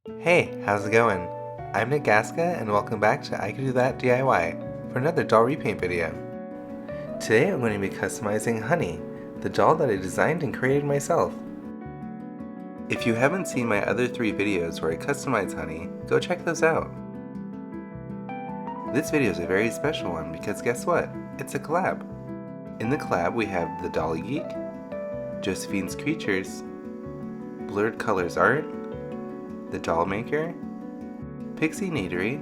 Hey, how's it going? I'm Nick Gaska and welcome back to I Can Do That DIY for another doll repaint video. Today I'm going to be customizing Honey, the doll that I designed and created myself. If you haven't seen my other 3 videos where I customize Honey, go check those out. This video is a very special one because guess what? It's a collab. In the collab we have The Dolly Geek, Josephine's Creatures, Blurred Colors Art, The Doll Maker, Pixie Neatery,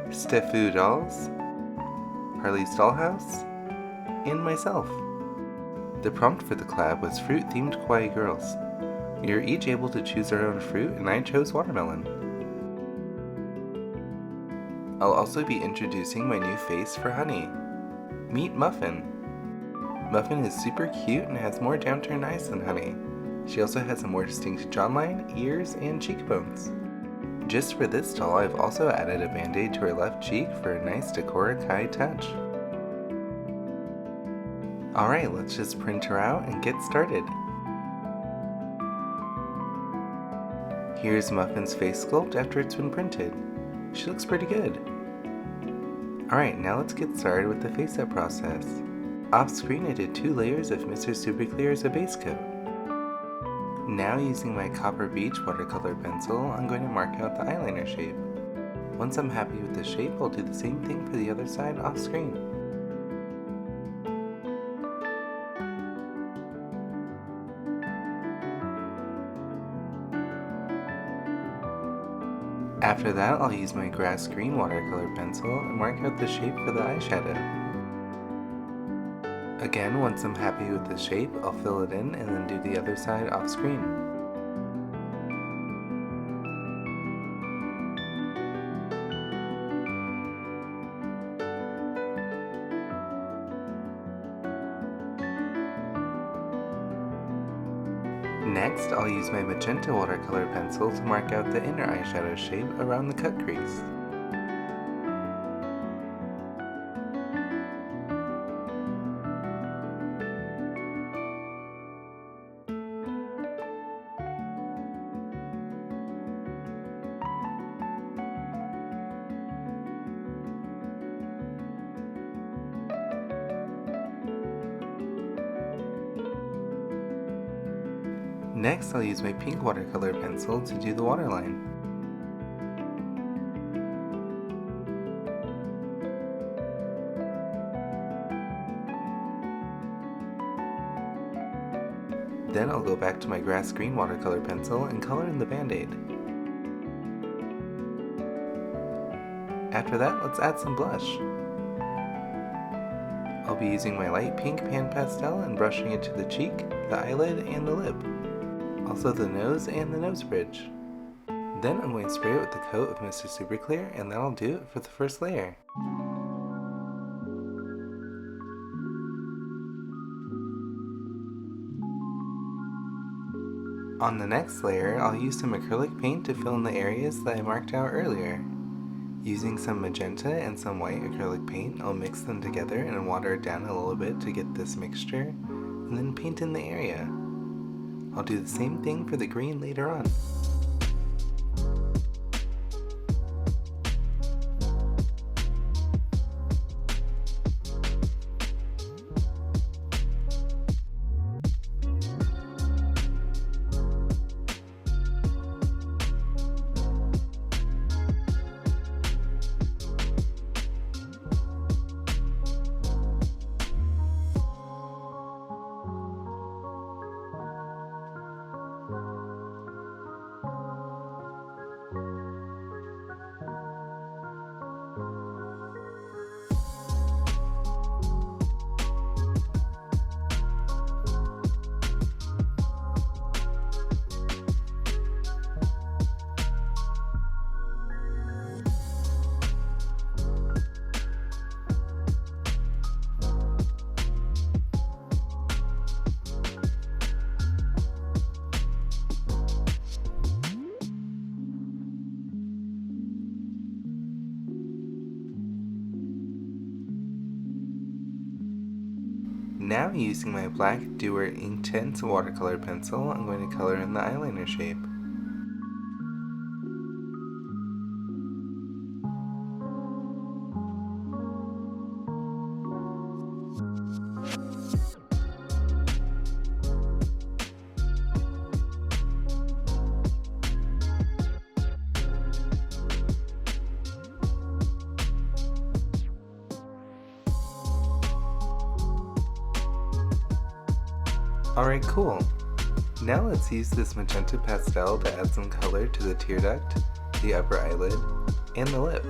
Steffu Dolls, Harley's Dollhouse, and myself. The prompt for the collab was fruit-themed kawaii girls. You're each able to choose our own fruit, and I chose watermelon. I'll also be introducing my new face for Honey. Meet Muffin. Muffin is super cute and has more downturned eyes than Honey. She also has a more distinct jawline, ears, and cheekbones. Just for this doll, I've also added a band-aid to her left cheek for a nice Decora Kai touch. Alright, let's just print her out and get started. Here's Muffin's face sculpt after it's been printed. She looks pretty good. Alright, now let's get started with the face-up process. Off screen I did 2 layers of Mr. Super Clear as a base coat. Now using my Copper Beach watercolor pencil, I'm going to mark out the eyeliner shape. Once I'm happy with the shape, I'll do the same thing for the other side off screen. After that, I'll use my grass green watercolor pencil and mark out the shape for the eyeshadow. Again, once I'm happy with the shape, I'll fill it in and then do the other side off screen. Next, I'll use my magenta watercolor pencil to mark out the inner eyeshadow shape around the cut crease. Next, I'll use my pink watercolor pencil to do the waterline. Then I'll go back to my grass green watercolor pencil and color in the band-aid. After that, let's add some blush. I'll be using my light pink pan pastel and brushing it to the cheek, the eyelid, and the lip. Also the nose and the nose bridge. Then I'm going to spray it with the coat of Mr. Super Clear, and that'll do it for the first layer. On the next layer, I'll use some acrylic paint to fill in the areas that I marked out earlier. Using some magenta and some white acrylic paint, I'll mix them together and water it down a little bit to get this mixture, and then paint in the area. I'll do the same thing for the green later on. Now using my black Dewar Inktense watercolor pencil, I'm going to color in the eyeliner shape. Alright, cool. Now let's use this magenta pastel to add some color to the tear duct, the upper eyelid, and the lip.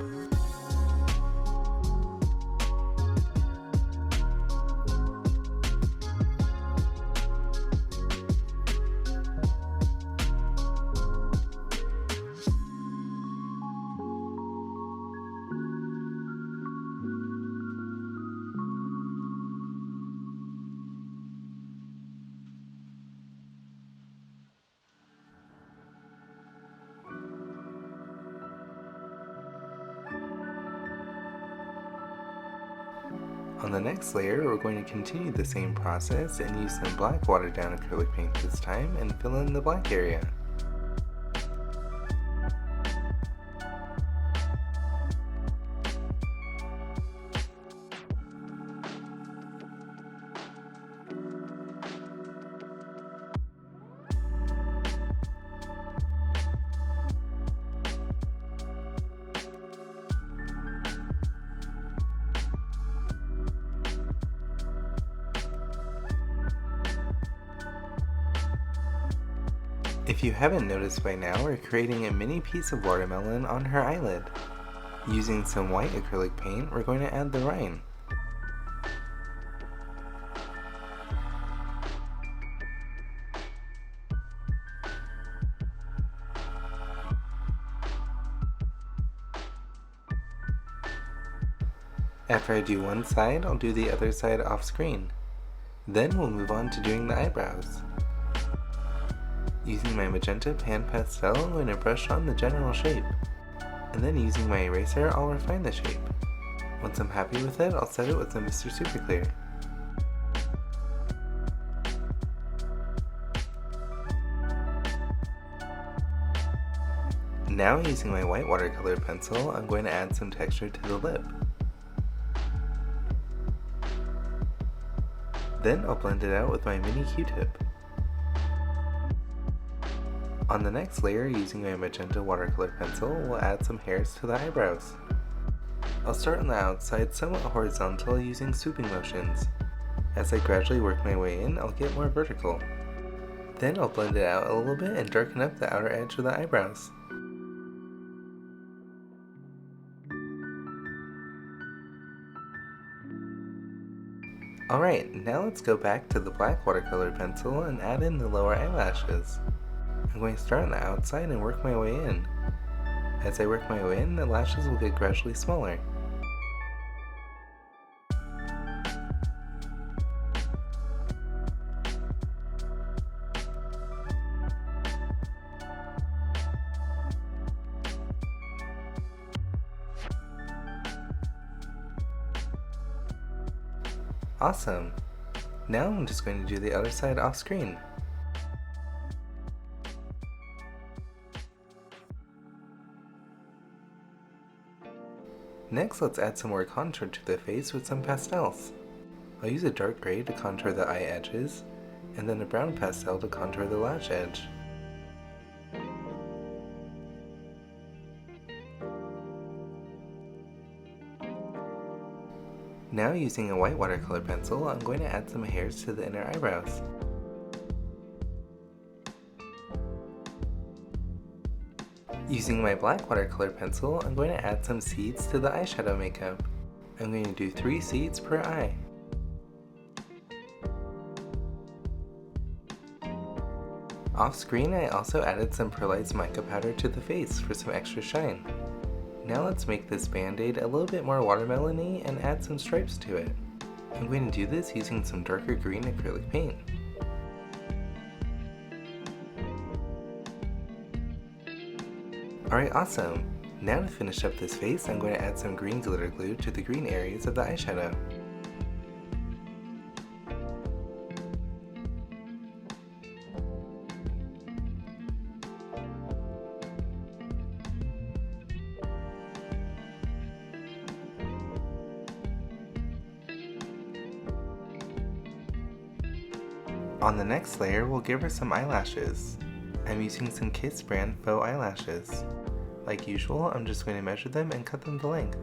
On the next layer, we're going to continue the same process and use some black watered down acrylic paint this time and fill in the black area. If you haven't noticed by now, we're creating a mini piece of watermelon on her eyelid. Using some white acrylic paint, we're going to add the rind. After I do one side, I'll do the other side off screen. Then we'll move on to doing the eyebrows. Using my magenta pan pastel, I'm going to brush on the general shape. And then using my eraser, I'll refine the shape. Once I'm happy with it, I'll set it with some Mr. Super Clear. Now using my white watercolor pencil, I'm going to add some texture to the lip. Then I'll blend it out with my mini Q-tip. On the next layer, using my magenta watercolor pencil, we'll add some hairs to the eyebrows. I'll start on the outside somewhat horizontal using swooping motions. As I gradually work my way in, I'll get more vertical. Then I'll blend it out a little bit and darken up the outer edge of the eyebrows. Alright, now let's go back to the black watercolor pencil and add in the lower eyelashes. I'm going to start on the outside and work my way in. As I work my way in, the lashes will get gradually smaller. Awesome! Now I'm just going to do the other side off screen. Next, let's add some more contour to the face with some pastels. I'll use a dark gray to contour the eye edges, and then a brown pastel to contour the lash edge. Now using a white watercolor pencil, I'm going to add some hairs to the inner eyebrows. Using my black watercolor pencil, I'm going to add some seeds to the eyeshadow makeup. I'm going to do 3 seeds per eye. Off screen, I also added some Pearlized mica powder to the face for some extra shine. Now let's make this band-aid a little bit more watermelon-y and add some stripes to it. I'm going to do this using some darker green acrylic paint. Alright, awesome! Now to finish up this face, I'm going to add some green glitter glue to the green areas of the eyeshadow. On the next layer, we'll give her some eyelashes. I'm using some Kiss brand faux eyelashes. Like usual, I'm just going to measure them and cut them to length.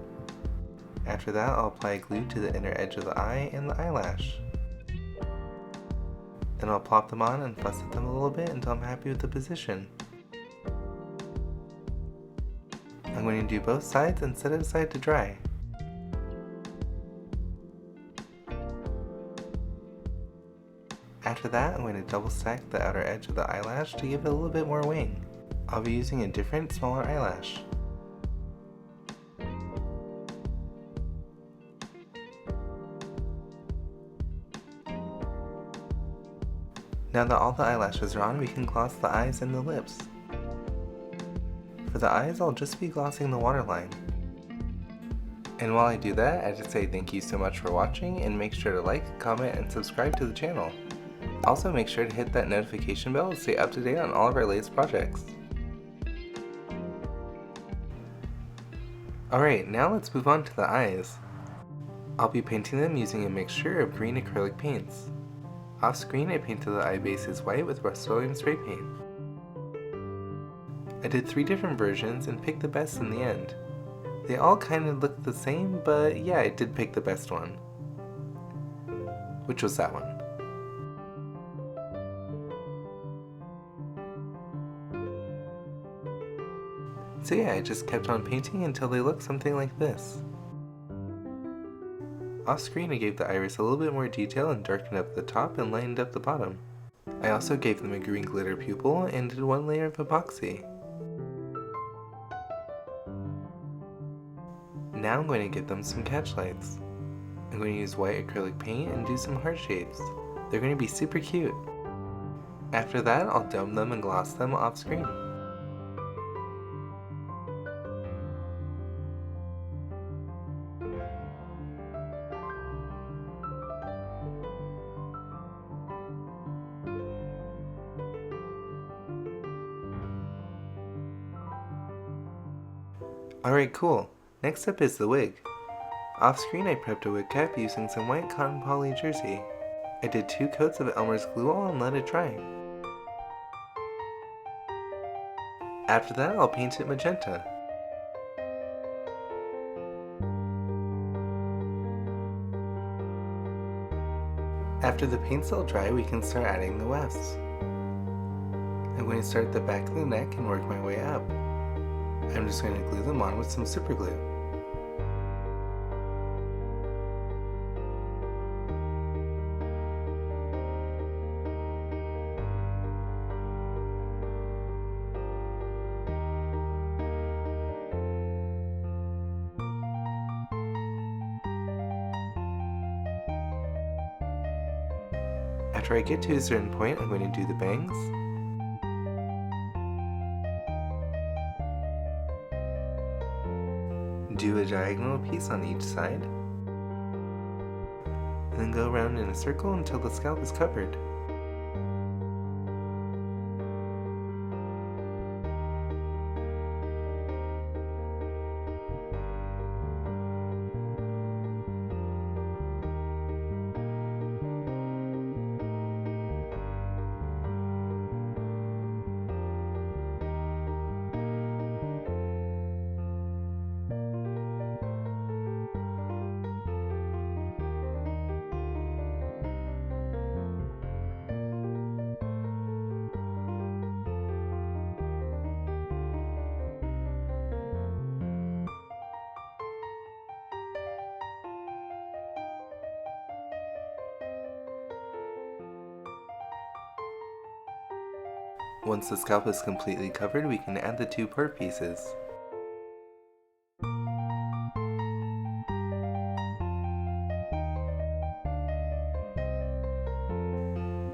After that, I'll apply glue to the inner edge of the eye and the eyelash. Then I'll plop them on and fuss with them a little bit until I'm happy with the position. I'm going to do both sides and set it aside to dry. After that, I'm going to double stack the outer edge of the eyelash to give it a little bit more wing. I'll be using a different, smaller eyelash. Now that all the eyelashes are on, we can gloss the eyes and the lips. For the eyes, I'll just be glossing the waterline. And while I do that, I just say thank you so much for watching, and make sure to like, comment, and subscribe to the channel. Also make sure to hit that notification bell to stay up to date on all of our latest projects. Alright, now let's move on to the eyes. I'll be painting them using a mixture of green acrylic paints. Off screen, I painted the eye bases white with Rust-Oleum spray paint. I did 3 different versions and picked the best in the end. They all kind of looked the same, but yeah, I did pick the best one. Which was that one. So yeah, I just kept on painting until they looked something like this. Off screen, I gave the iris a little bit more detail and darkened up the top and lightened up the bottom. I also gave them a green glitter pupil and did 1 layer of epoxy. Now I'm going to give them some catch lights. I'm going to use white acrylic paint and do some heart shapes. They're going to be super cute. After that, I'll dome them and gloss them off screen. Alright, cool. Next up is the wig. Off screen, I prepped a wig cap using some white cotton poly jersey. I did 2 coats of Elmer's glue all and let it dry. After that, I'll paint it magenta. After the paint's all dry, we can start adding the wefts. I'm going to start at the back of the neck and work my way up. I'm just going to glue them on with some super glue. After I get to a certain point, I'm going to do the bangs. Do a diagonal piece on each side, and then go around in a circle until the scalp is covered. Once the scalp is completely covered, we can add the 2 part pieces.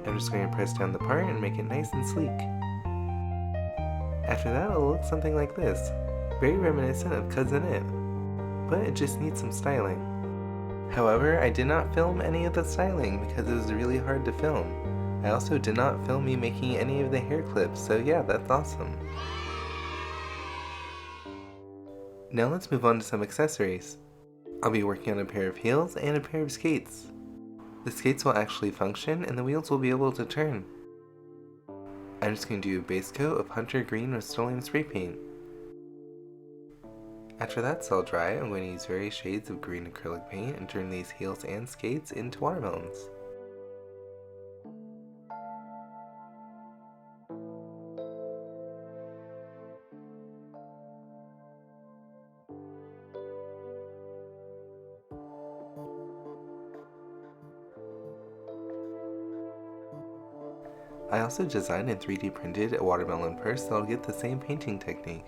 I'm just going to press down the part and make it nice and sleek. After that, it'll look something like this. Very reminiscent of Cousin It, but it just needs some styling. However, I did not film any of the styling because it was really hard to film. I also did not film me making any of the hair clips, so yeah, that's awesome. Now let's move on to some accessories. I'll be working on a pair of heels and a pair of skates. The skates will actually function and the wheels will be able to turn. I'm just going to do a base coat of Hunter Green Rust-Oleum spray paint. After that's all dry, I'm going to use various shades of green acrylic paint and turn these heels and skates into watermelons. I also designed and 3D printed a watermelon purse that'll get the same painting technique.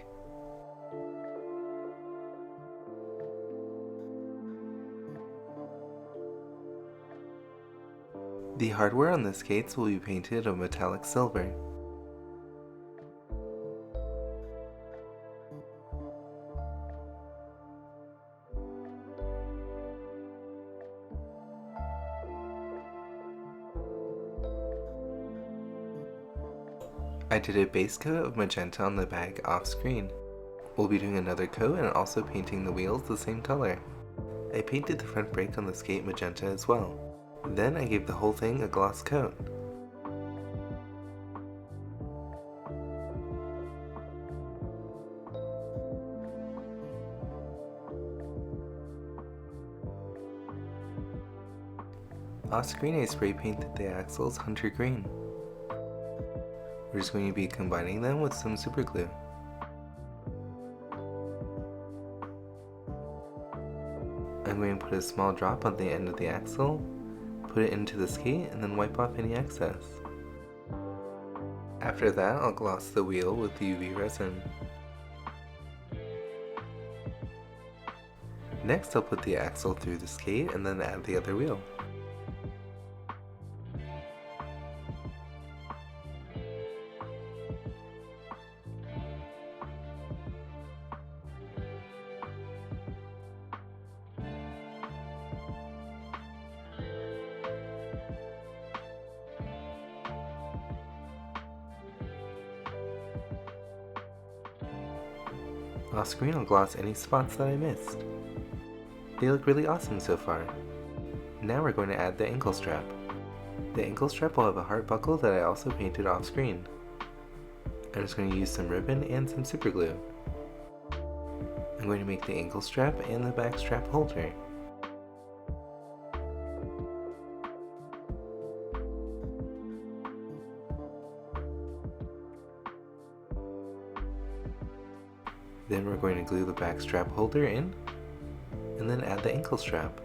The hardware on the skates will be painted a metallic silver. I did a base coat of magenta on the bag off screen. We'll be doing another coat and also painting the wheels the same color. I painted the front brake on the skate magenta as well. Then I gave the whole thing a gloss coat. Off screen I spray painted the axles hunter green. We're just going to be combining them with some super glue. I'm going to put a small drop on the end of the axle, put it into the skate, and then wipe off any excess. After that, I'll gloss the wheel with UV resin. Next, I'll put the axle through the skate and then add the other wheel. Off screen, I'll gloss any spots that I missed. They look really awesome so far. Now we're going to add the ankle strap. The ankle strap will have a heart buckle that I also painted off screen. I'm just going to use some ribbon and some super glue. I'm going to make the ankle strap and the back strap holder. Then we're going to glue the back strap holder in, and then add the ankle strap.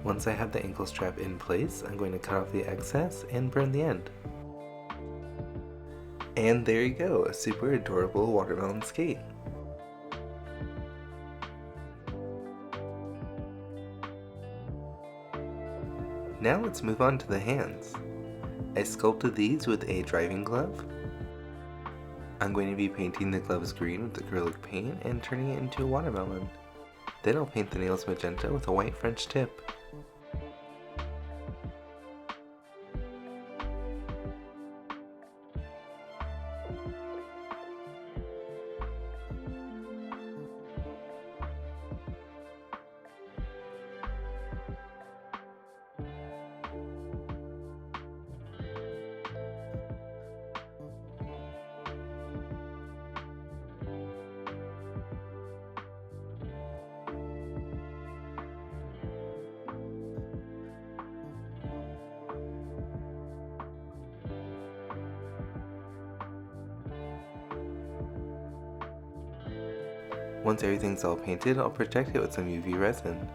Once I have the ankle strap in place, I'm going to cut off the excess and burn the end. And there you go, a super adorable watermelon skate. Now let's move on to the hands. I sculpted these with a driving glove. I'm going to be painting the gloves green with acrylic paint and turning it into a watermelon. Then I'll paint the nails magenta with a white French tip. Once everything's all painted, I'll protect it with some UV resin.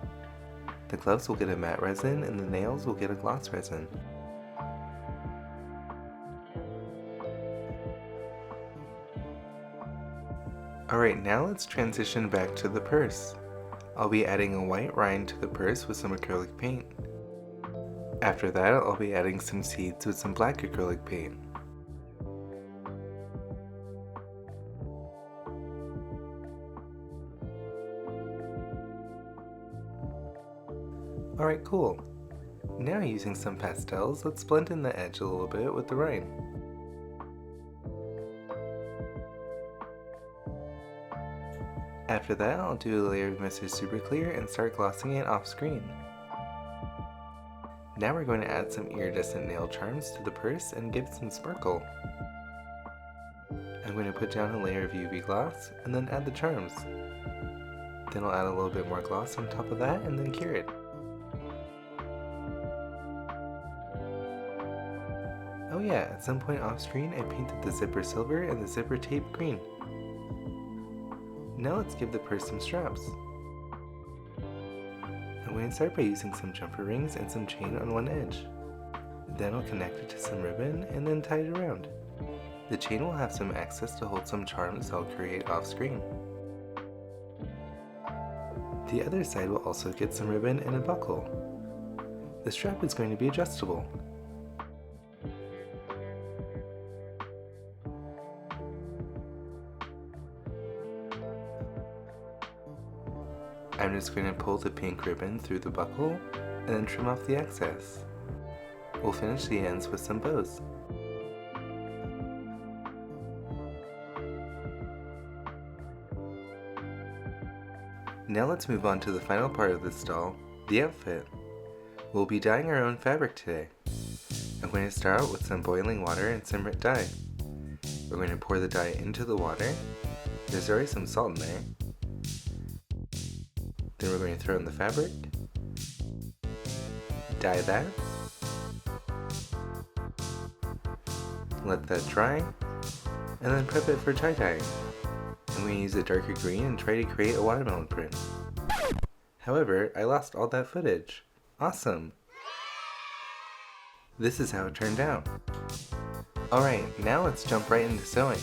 The gloves will get a matte resin and the nails will get a gloss resin. Alright, now let's transition back to the purse. I'll be adding a white rind to the purse with some acrylic paint. After that, I'll be adding some seeds with some black acrylic paint. Alright, cool. Now using some pastels, let's blend in the edge a little bit with the rind. After that, I'll do a layer of Mr. Super Clear and start glossing it off screen. Now we're going to add some iridescent nail charms to the purse and give it some sparkle. I'm going to put down a layer of UV gloss and then add the charms. Then I'll add a little bit more gloss on top of that and then cure it. Oh yeah, at some point off screen I painted the zipper silver and the zipper tape green. Now let's give the purse some straps. I'm going to start by using some jumper rings and some chain on one edge. Then I'll connect it to some ribbon and then tie it around. The chain will have some access to hold some charms I'll create off screen. The other side will also get some ribbon and a buckle. The strap is going to be adjustable. I'm just going to pull the pink ribbon through the buckle and then trim off the excess. We'll finish the ends with some bows. Now let's move on to the final part of this doll, the outfit. We'll be dyeing our own fabric today. I'm going to start out with some boiling water and some dye. We're going to pour the dye into the water. There's already some salt in there. Then we're going to throw in the fabric, dye that, let that dry, and then prep it for tie-dyeing. I'm going to use a darker green and try to create a watermelon print. However, I lost all that footage. Awesome! This is how it turned out. Alright, now let's jump right into sewing.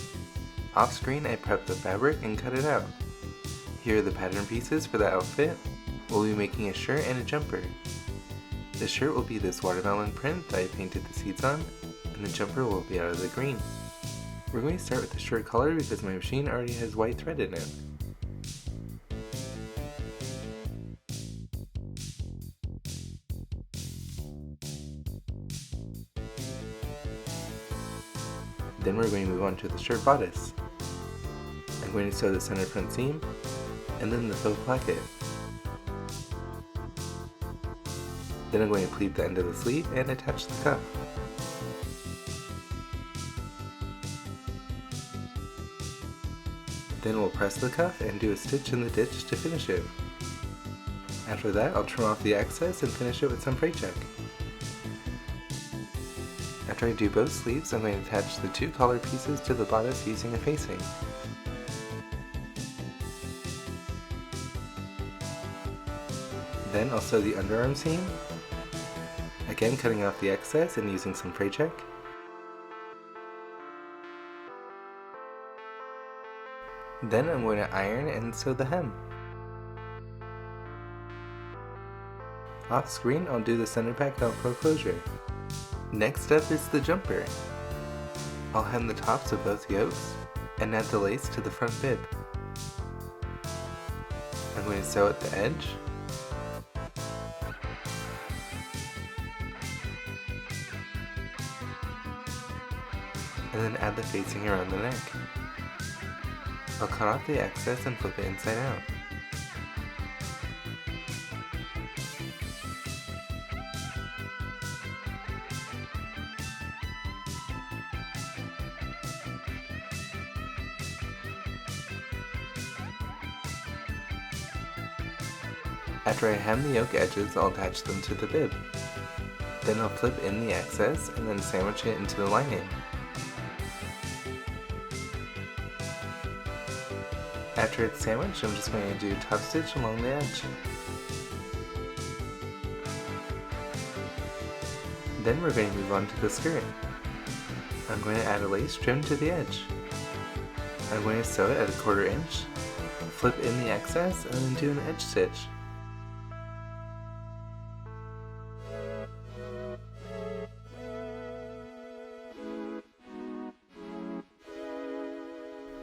Off screen, I prepped the fabric and cut it out. Here are the pattern pieces for the outfit. We'll be making a shirt and a jumper. The shirt will be this watermelon print that I painted the seeds on, and the jumper will be out of the green. We're going to start with the shirt color because my machine already has white thread in it. Then we're going to move on to the shirt bodice. I'm going to sew the center front seam, and then the faux placket. Then I'm going to pleat the end of the sleeve and attach the cuff. Then we'll press the cuff and do a stitch in the ditch to finish it. After that, I'll trim off the excess and finish it with some fray check. After I do both sleeves, I'm going to attach the two collar pieces to the bodice using a facing. Then I'll sew the underarm seam, again cutting off the excess and using some fray check. Then I'm going to iron and sew the hem. Off screen, I'll do the center back Velcro closure. Next up is the jumper. I'll hem the tops of both yokes and add the lace to the front bib. I'm going to sew at the edge. And then add the facing around the neck. I'll cut off the excess and flip it inside out. After I hem the yoke edges, I'll attach them to the bib. Then I'll flip in the excess and then sandwich it into the lining. After it's sandwiched, I'm just going to do a top stitch along the edge. Then we're going to move on to the skirt. I'm going to add a lace trim to the edge. I'm going to sew it at 1/4 inch, flip in the excess, and then do an edge stitch.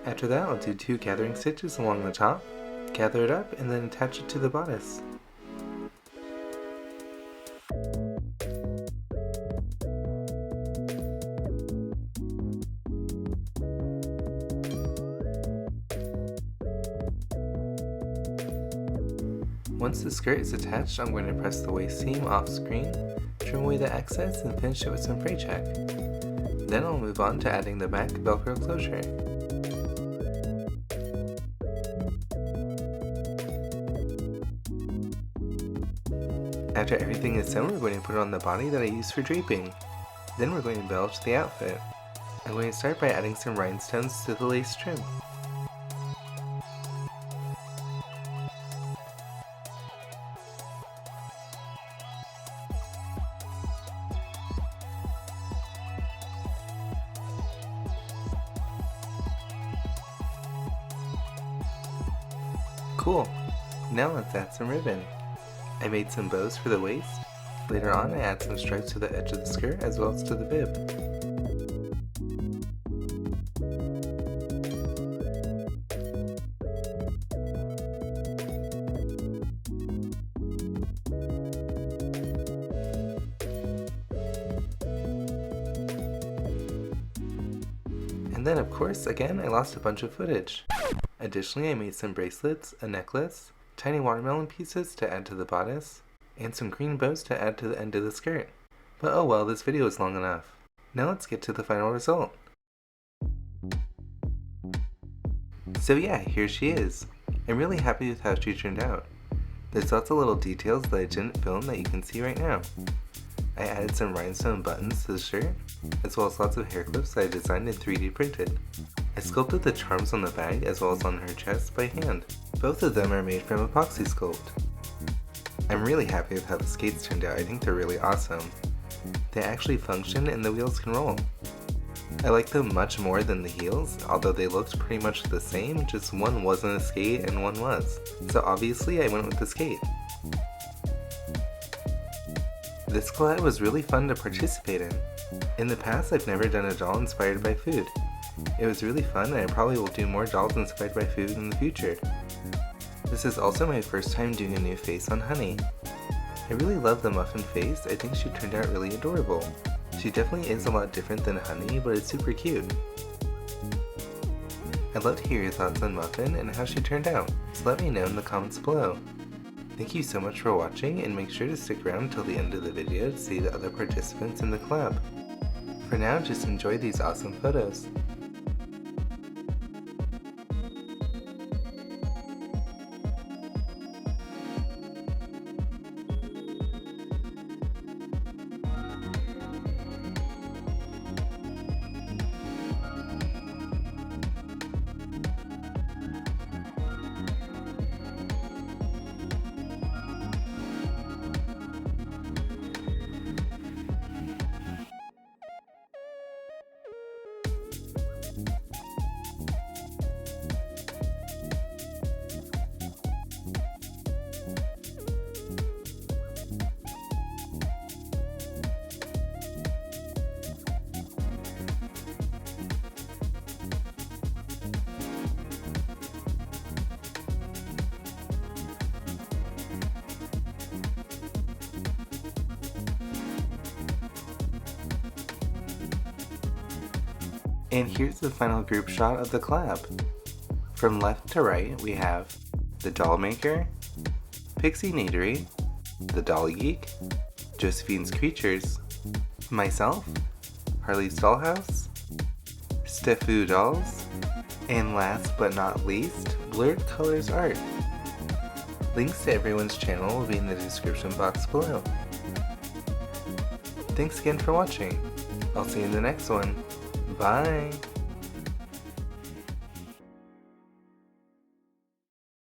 After that, I'll do 2 gathering stitches along the top, gather it up, and then attach it to the bodice. Once the skirt is attached, I'm going to press the waist seam off screen, trim away the excess, and finish it with some fray check. Then I'll move on to adding the back Velcro closure. After everything is sewn, we're going to put it on the body that I used for draping. Then we're going to embellish the outfit. I'm going to start by adding some rhinestones to the lace trim. Cool! Now let's add some ribbon. I made some bows for the waist. Later on I add some stripes to the edge of the skirt as well as to the bib. And then of course, again, I lost a bunch of footage. Additionally, I made some bracelets, a necklace, tiny watermelon pieces to add to the bodice, and some green bows to add to the end of the skirt. But oh well, this video is long enough. Now let's get to the final result. So yeah, here she is. I'm really happy with how she turned out. There's lots of little details that I didn't film that you can see right now. I added some rhinestone buttons to the shirt, as well as lots of hair clips that I designed and 3D printed. I sculpted the charms on the bag as well as on her chest by hand. Both of them are made from epoxy sculpt. I'm really happy with how the skates turned out. I think they're really awesome. They actually function and the wheels can roll. I like them much more than the heels, although they looked pretty much the same, just one wasn't a skate and one was. So obviously I went with the skate. This collab was really fun to participate in. In the past, I've never done a doll inspired by food. It was really fun and I probably will do more dolls inspired by food in the future. This is also my first time doing a new face on Honey. I really love the Muffin face. I think she turned out really adorable. She definitely is a lot different than Honey, but it's super cute. I'd love to hear your thoughts on Muffin and how she turned out, so let me know in the comments below. Thank you so much for watching, and make sure to stick around till the end of the video to see the other participants in the collab. For now, just enjoy these awesome photos. And here's the final group shot of the collab. From left to right, we have the Doll Maker, Pixie Nadery, the Dolly Geek, Josephine's Creatures, myself, Harley's Dollhouse, Steffu Dolls, and last but not least, Blurred Colors Art. Links to everyone's channel will be in the description box below. Thanks again for watching. I'll see you in the next one. Bye!